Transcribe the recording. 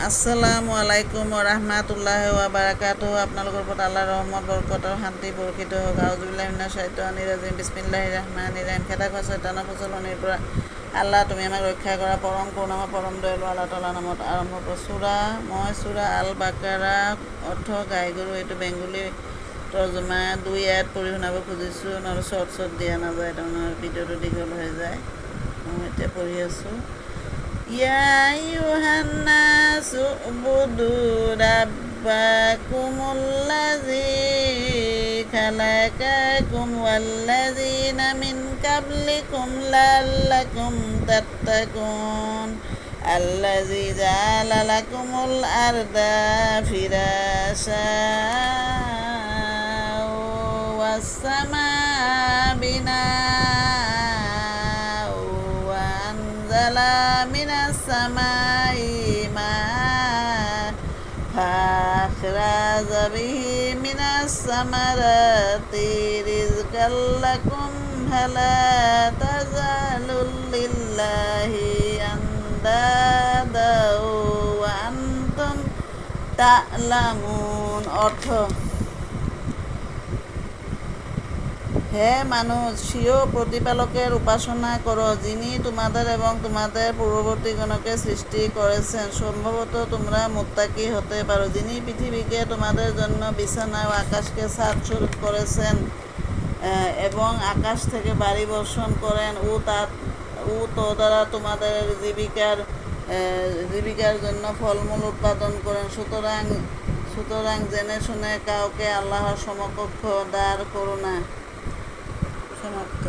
আসসালামু আলাইকুম রহমাতুল্লাহি ওয়া বারাকাতুহু। আপোনালোকৰ ওপৰত আল্লাহৰ ৰহমত বৰকত আৰু শান্তি বৰ্ষিত হওক। আউযুবিল্লাহি মিনাশ শাইতানিৰ ৰাজিম। বিসমিল্লাহিৰ ৰহমানিৰ ৰহিম। খেদা খোৱা শয়তানৰ প্ৰচলনিৰ পৰা আল্লাহ তুমি আমাক ৰক্ষা কৰা। পৰম কৰুণাময় পৰম দয়ালু আল্লাহ তাআলাৰ নামত আৰম্ভ কৰোঁ। মই সূৰা আল বাকাৰা অৰ্থ গাই গৰু, এইটো বেংগলী তৰ্জমা 2 আয়াত পঢ়ি শুনাব খুজিছোঁ, নহ'লে শ্বৰ্ট দিয়া নাযায়, তাৰমানে ভিডিঅ'টো দীঘল হৈ যায়। মই এতিয়া পঢ়ি আছোঁ। ইয়া আইয়ুহান নাসু উবুদু রাব্বাকুমুল্লাযী খালাকাকুম ওয়াল্লাযীনা মিন ক্বাবলিকুম লাআল্লাকুম তাত্তাকুন আল্লাযী জাআলা লাকুমুল আরদা ফিরাশা ওয়াস সামা'a বিনাআ ওয়া আনজালা মিনাস সামা'i মা'আন ফাআখরাজা বিহি মিনাস সামারাতি রিজকাল লাকুম ফালা তাজালু লিল্লাহি আনদাদা ওয়া আনতুম তা'লামুন। অর্থ: হে মানুষ, স্বীয় প্রতিপালকের উপাসনা করো, যিনি তোমাদের এবং তোমাদের পূর্ববর্তীগণকে সৃষ্টি করেছেন। সম্ভবত তোমরা মুত্তাকি হতে পারো। যিনি পৃথিবীকে তোমাদের জন্য বিছানা ও আকাশকে ছাদ স্বরূপ করেছেন এবং আকাশ থেকে বাড়ি বর্ষণ করেন ও তো দ্বারা তোমাদের জীবিকার জন্য ফলমূল উৎপাদন করেন। সুতরাং জেনে শুনে কাউকে আল্লাহর সমকক্ষ দাঁড় করো না। সমাপ্ত।